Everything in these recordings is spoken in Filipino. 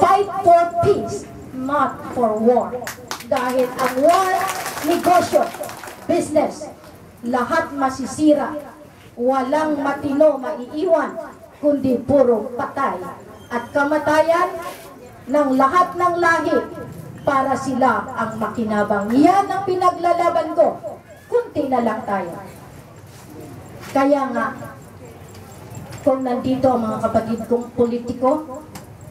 fight for peace, not for war. Dahil ang war, negosyo, business, lahat masisira. Walang matino maiiwan, kundi puro patay at kamatayan ng lahat ng lahi para sila ang makinabang. Yan ang pinaglalaban ko. Kunti na lang tayo. Kaya nga, kung nandito ang mga kapatid kong politiko,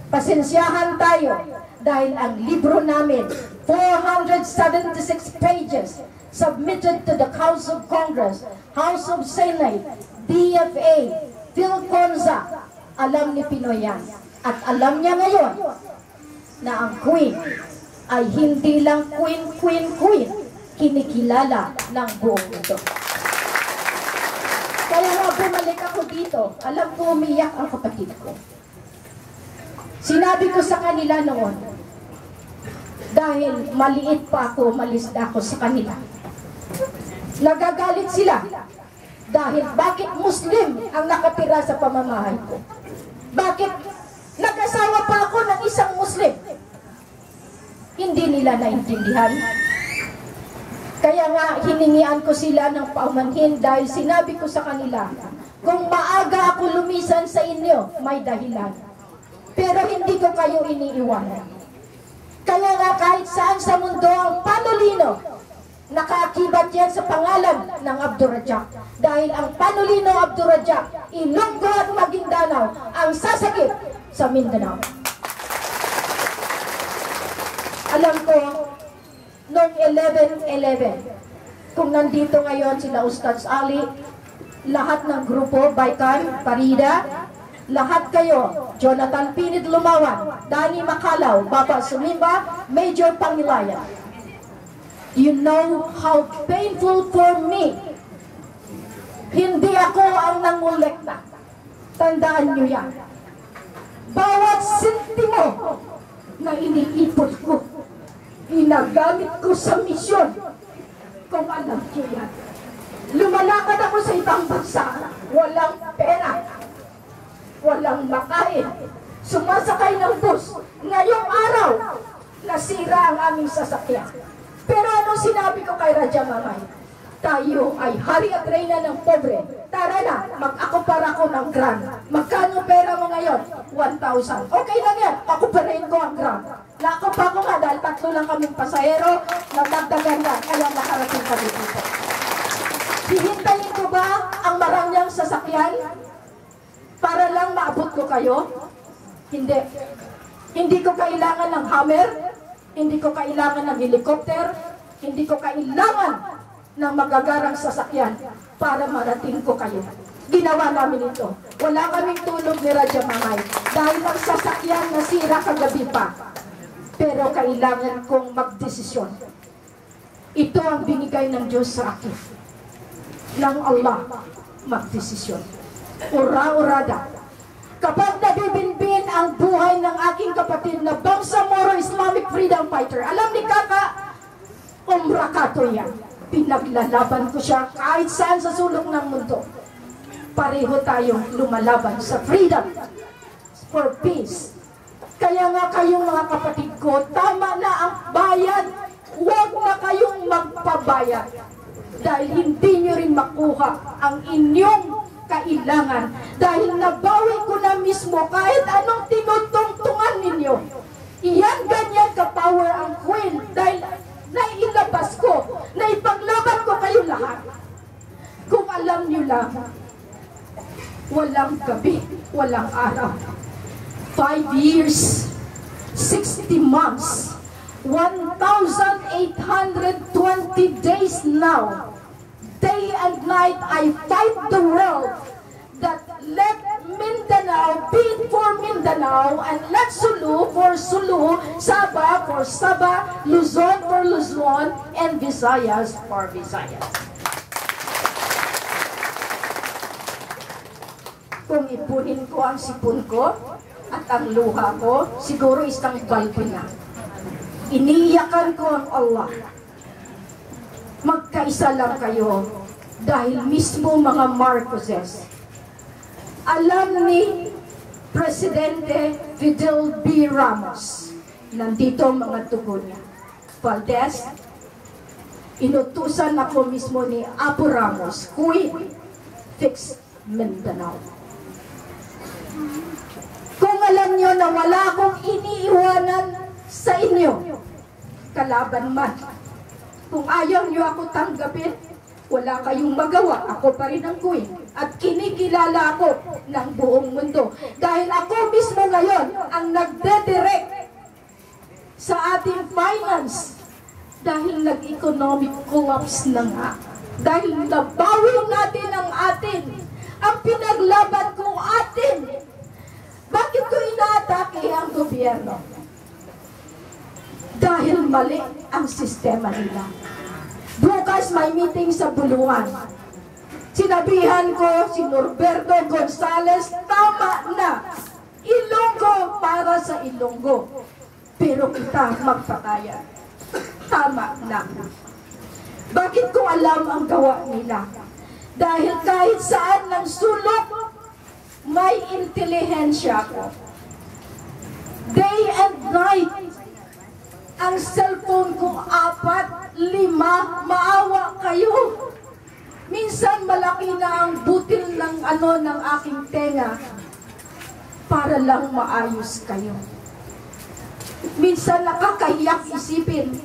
pasensyahan tayo dahil ang libro namin, 476 pages, submitted to the House of Congress, House of Senate, DFA, PhilConza, alam ni Pinoy yan. At alam niya ngayon na ang Queen ay hindi lang Queen, kinikilala ng buong mundo. Kaya nga bumalik ako dito, alam ko umiyak ang kapatid ko. Sinabi ko sa kanila noon, dahil maliit pa ako, malis na ako sa kanila. Nagagalit sila dahil bakit Muslim ang nakatira sa pamamahay ko? Bakit nag-asawa pa ako ng isang Muslim? Hindi nila naintindihan. Kaya nga hiningian ko sila ng paumanhin dahil sinabi ko sa kanila, kung maaga ako lumisan sa inyo, may dahilan. Pero hindi ko kayo iniiwanan. Kaya nga kahit saan sa mundo ang panulino, nakaakibat yan sa pangalan ng Abdurrajak. Dahil ang panulino Abdurrajak, Ilonggo at Maguindanao ang sasakip sa Mindanao. Alam ko, noong 11-11, kung nandito ngayon sila Ustaz Ali, lahat ng grupo, Baikan, Parida, lahat kayo, Jonathan Pinid Lumawan, Danny Macalaw, Baba Sumimba, Major Pangilayan. You know how painful for me. Hindi ako ang nangolekta. Tandaan nyo yan. Bawat sentimo na iniipot ko, ginagamit ko sa misyon. Kung alam nyo yan. Lumalakad ako sa ibang bansa. Walang pera. Walang makain. Sumasakay ng bus. Ngayong araw, nasira ang aming sasakyan. Pero anong sinabi ko kay Raja Mamay? Tayo ay hari at reyna ng pobre. Tara na, mag-akupar ako ng grant. Magkano pera mo ngayon? 1,000. Okay lang yan, akuparin ko ang grant. Nakupa ko nga dahil 3 lang kaming pasahero, nagdagdagan na, kaya nakarating kami dito. Hihintayin ko ba ang marangyang sasakyan para lang maabot ko kayo? Hindi. Hindi ko kailangan ng Hammer, hindi ko kailangan ng helicopter, hindi ko kailangan ng magagarang sasakyan para marating ko kayo. Ginawa namin ito. Wala kaming tulog ni Raja Mamay dahil ang sasakyan nasira kagabi pa. Pero kailangan kong magdesisyon. Ito ang binigay ng Diyos sa akin. Ng Allah, magdesisyon. Ura-urada. Kapag nabibinbin ang buhay ng aking kapatid na Bangsamoro Islamic Freedom Fighter, alam ni Kaka, umrakato yan. Pinaglalaban ko siya kahit saan sa sulok ng mundo. Pareho tayong lumalaban sa freedom, for peace. Kaya nga kayong mga kapatid ko, tama na ang bayad. Huwag na kayong magpabayad. Dahil hindi nyo rin makuha ang inyong kailangan. Dahil nabawi ko na mismo kahit anong tinutungtungan ninyo. Iyan ganyan ka-power ang Queen. Dahil nailabas ko, naipaglaban ko kayo lahat. Kung alam nyo lang, walang gabi, walang araw. 5 years, 60 months, 1,820 days now. Day and night I fight the world that let Mindanao be for Mindanao and let Sulu for Sulu, Sabah for Sabah, Luzon for Luzon, and Visayas for Visayas. Kung ipunin ko ang sipon ko at ang luha ko, siguro isang balbo na. Iniiyakan ko ang Allah. Magkaisa lang kayo dahil mismo mga Marcoses. Alam ni Presidente Fidel B. Ramos. Nandito mga tugon niya. Valdez, inutusan ako mismo ni Apo Ramos, Queen, fix Mindanao. Kung alam nyo na wala akong iniiwanan sa inyo, kalaban man, kung ayaw nyo ako tanggapin, wala kayong magawa. Ako pa rin ang queen. At kinikilala ako ng buong mundo. Dahil ako mismo ngayon ang nagdedirect sa ating finance. Dahil nag-economic collapse na nga. Dahil nabawi natin ang atin. Ang pinaglaban kong atin. Bakit ko inaatake ang gobyerno? Dahil mali ang sistema nila. Bukas may meeting sa Buluan. Sinabihan ko si Norberto Gonzales, tama na. Ilonggo para sa Ilonggo. Pero kita magpatayan. Tama na. Bakit ko alam ang gawa nila? Dahil kahit saan ng sulok, may intelihensya ko. Day and night, ang cellphone ko 4, 5, maawa kayo. Minsan malaki na ang butil ng ng aking tenga para lang maayos kayo. Minsan nakakahiyak isipin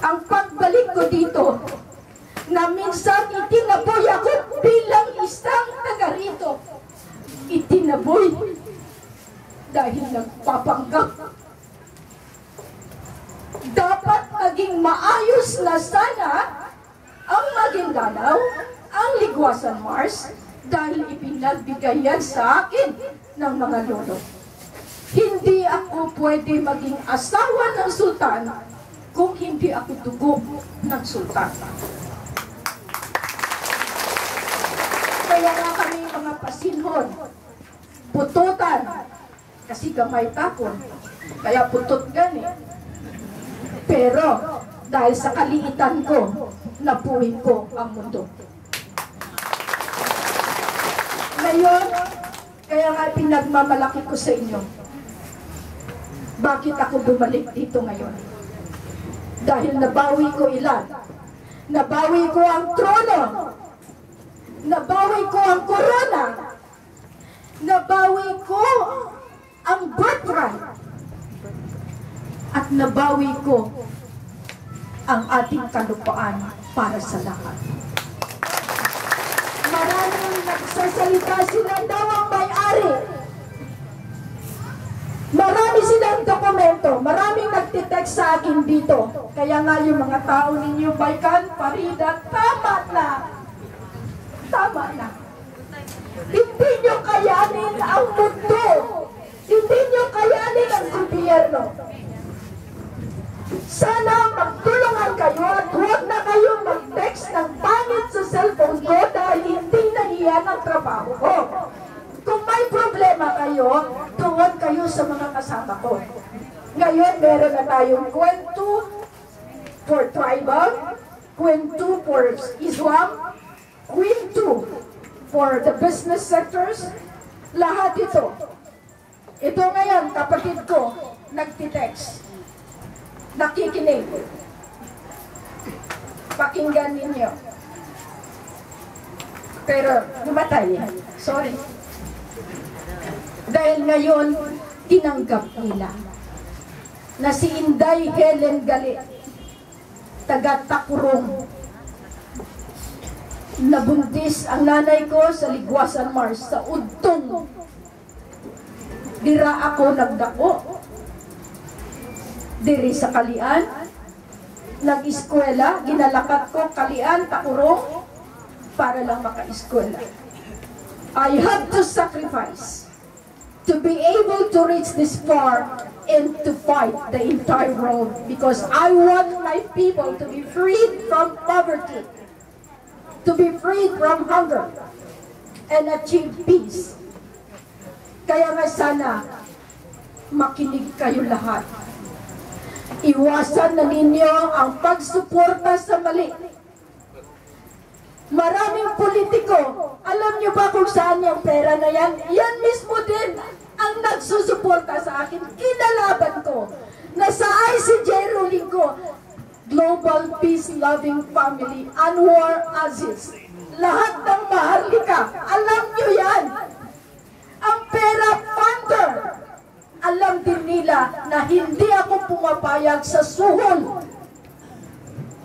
ang pagbalik ko dito na minsan itinaboy ako bilang isang taga rito. Itinaboy dahil nagpapanggap. Dapat maging maayos na sana ang Maguindanao, ang Ligwasan Mars, dahil ipinagbigay yan sa akin ng mga lolo. Hindi ako pwede maging asawa ng sultan kung hindi ako dugo ng sultan. Kaya nga kami mga pasinhon, pututan, kasi gamay tapon, kaya putot gani. Pero dahil sa kaliitan ko, napuhin ko ang mundo. Ngayon, kaya nga pinagmamalaki ko sa inyo. Bakit ako bumalik dito ngayon? Dahil nabawi ko ilan. Nabawi ko ang trono. Nabawi ko ang corona. Nabawi ko ang birthright. At nabawi ko ang ating kalupaan para sa lahat. Maraming nagsasalita silang daw ang may-ari. Marami silang dokumento. Maraming nagtitext sa akin dito. Kaya nga yung mga tao ninyo, Baikan, Parida, tama na. Tama na. Hindi nyo kayanin ang mundo. Hindi nyo kayanin ang gobyerno. Sana magtulungan kayo at huwag na kayong mag-text ng pangit sa cellphone ko dahil hindi na iyan ang trabaho ko. Kung may problema kayo, tuwag kayo sa mga kasama ko. Ngayon, meron na tayong kwento for tribal, kwento for Islam, kwento for the business sectors, lahat ito. Ito ngayon, kapatid ko, nagtitext. Nakikinig. Pakinggan ninyo. Pero, namatay. Sorry. Dahil ngayon, tinanggap nila na si Inday Helen Galit, taga-Takurong, nabuntis ang nanay ko sa Ligwasan Mars, sa Udtong. Dira ako nagdako. Diri sa Kalian, nag-eskwela, ginalakat ko Kalian, Takurong, para lang maka-eskwela. I had to sacrifice to be able to reach this far and to fight the entire world because I want my people to be freed from poverty, to be freed from hunger, and achieve peace. Kaya nga sana, makinig kayo lahat. Iwasan na ninyo ang pagsuporta sa mali. Maraming politiko, alam niyo ba kung saan yung pera na yan? Yan mismo din ang nagsusuporta sa akin. Kinalaban ko na sa ICJ ruling ko, Global Peace Loving Family, Anwar Aziz. Lahat ng maharlika, alam niyo yan. Ang pera funder, alam din nila na hindi ako pumapayag sa suhol.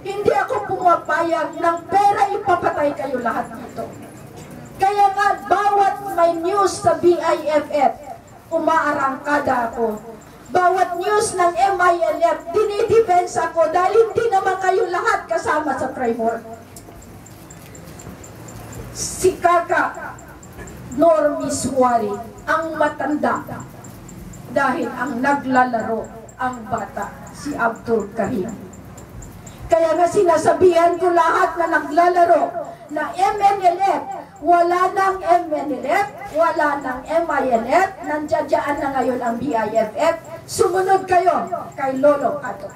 Hindi ako pumapayag ng pera, ipapatay kayo lahat dito. Kaya nga, bawat may news sa BIFF, umaarangkada ako. Bawat news ng MILF, dinidefense ako dahil hindi naman kayo lahat kasama sa framework. Si Kaka Normie Suari, ang matanda, dahil ang naglalaro ang bata, si Abdul Kahim. Kaya nga sinasabihan ko lahat na naglalaro na MNLF, wala nang MNLF, wala nang MILF, nandiyan na ngayon ang BIFF, sumunod kayo kay Lolo Kato.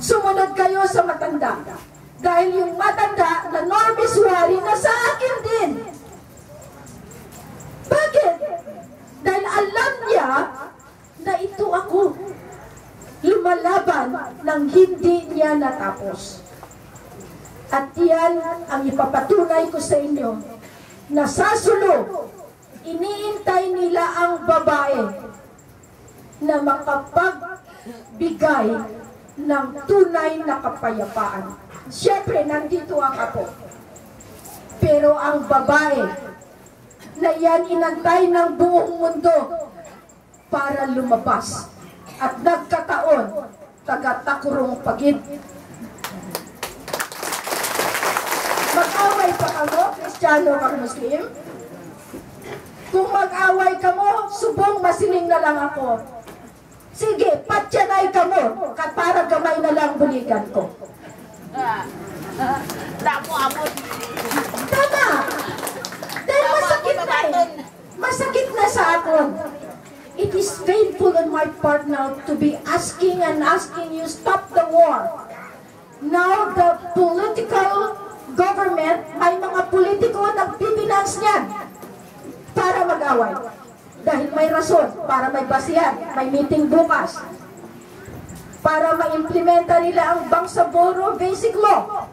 Sumunod kayo sa matanda. Dahil yung matanda na Normie Suari na sa akin din. Bakit? Dahil alam niya na ito ako. Lumalaban nang hindi niya natapos. At yan ang ipapatunay ko sa inyo na sa sulong, iniintay nila ang babae na makapagbigay ng tunay na kapayapaan. Siyempre, nandito ang apo. Pero ang babae na yan inantay ng buong mundo para lumabas. At nagkataon, taga-Takurong Pagid. Mag-away pa ka mo, Kristiyano kang Muslim? Kung mag-away ka mo, subong masiling na lang ako. Sige, patyanay ka mo, para gamay na lang buligan ko. Tama! Dahil masakit na eh. Masakit na sa akin. It is painful on my part now to be asking you, stop the war. Now the political government, may mga politiko nagpipinance niyan para mag-away. Dahil may rason, para may basihan, may meeting bukas. Para ma-implementa nila ang Bangsamoro Basic Law.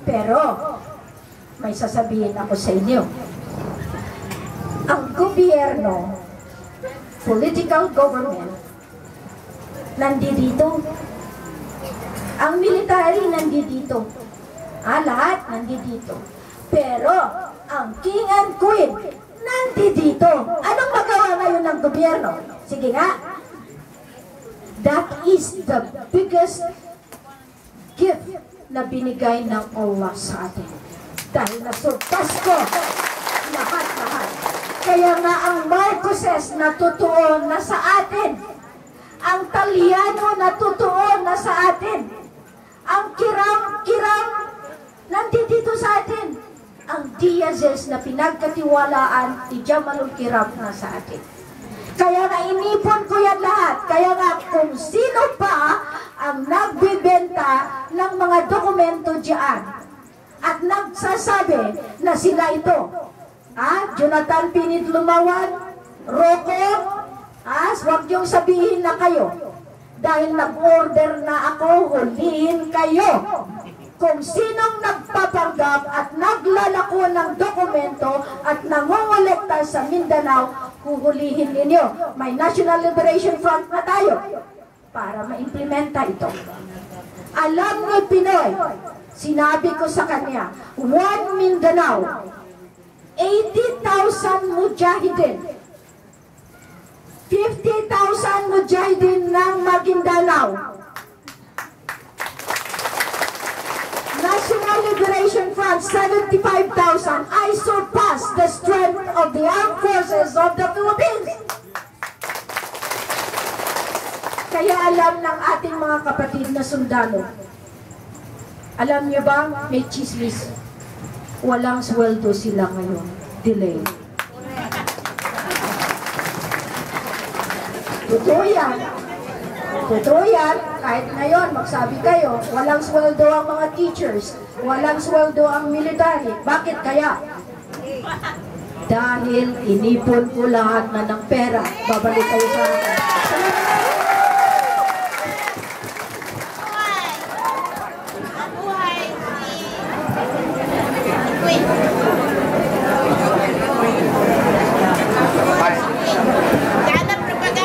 Pero, may sasabihin ako sa inyo. Ang gobyerno, political government, nandito. Ang military nandito. Lahat nandito. Pero, ang king and queen, nandito. Anong magawa ngayon ng gobyerno? Sige nga. That is the biggest gift na binigay ng Allah sa atin. Dahil nasurpas ko lahat-lahat. Kaya nga ang Marcoses na totoo na sa atin. Ang Talyano na totoo na sa atin. Ang Kiram nandito sa atin. Ang Diazes na pinagkatiwalaan ni Jamalul Kiram na sa atin. Kaya nga inipon ko yan lahat. Kaya nga kung sino pa ang nagbibenta ng mga dokumento diyan at nagsasabi na sila ito, Jonathan Pinit Lumawan, Rocco, huwag niyong sabihin na kayo dahil nag-order na ako, hulihin kayo. Kung sinong nagpapanggap at naglalako ng dokumento at nangongolekta sa Mindanao, huhulihin ninyo. May National Liberation Front na tayo para ma-implementa ito. Alam ni Pinoy, sinabi ko sa kanya, one Mindanao, 80,000 mujahidin, 50,000 mujahidin ng Maguindanao, National Liberation Front, 75,000. I surpass the strength of the armed forces of the Philippines. Kaya alam ng ating mga kapatid na sundalo, alam niyo ba, may chismis, walang sweldo sila ngayon. Delay. Totoo yan. Totoo yan. Kahit ngayon, magsabi kayo, walang sweldo ang mga teachers. walang sweldo ang military. Bakit kaya? Dahil inipon ko lahat na ng pera. Babalik kayo sa akin.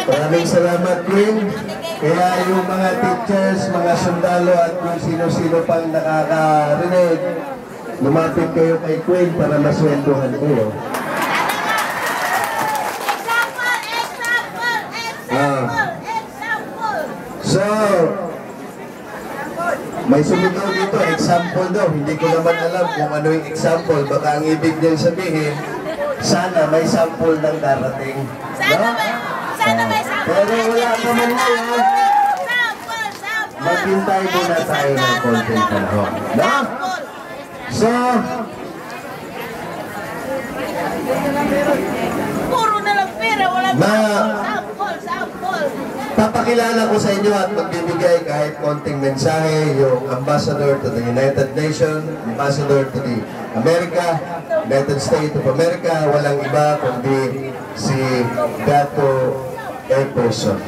Maraming salamat, Queen. Kaya yung mga teachers, mga sundalo at kung sino-sino pang nakakarinig, lumapit kayo kay Queen para maswendohan kayo. So, may sumigaw dito, example daw. Hindi ko naman alam kung ano yung example. Baka ang ibig niyang sabihin, sana may sample ng darating. No? Pero wala pa man ngayon. Maghintay muna tayo ng konting panahon. No? So, puro na lang pera, wala sample. papakilala ko sa inyo at magbibigay kahit konting mensahe yung Ambassador to the United Nations, Ambassador to the United States of America, walang iba kundi si Dato Epperson.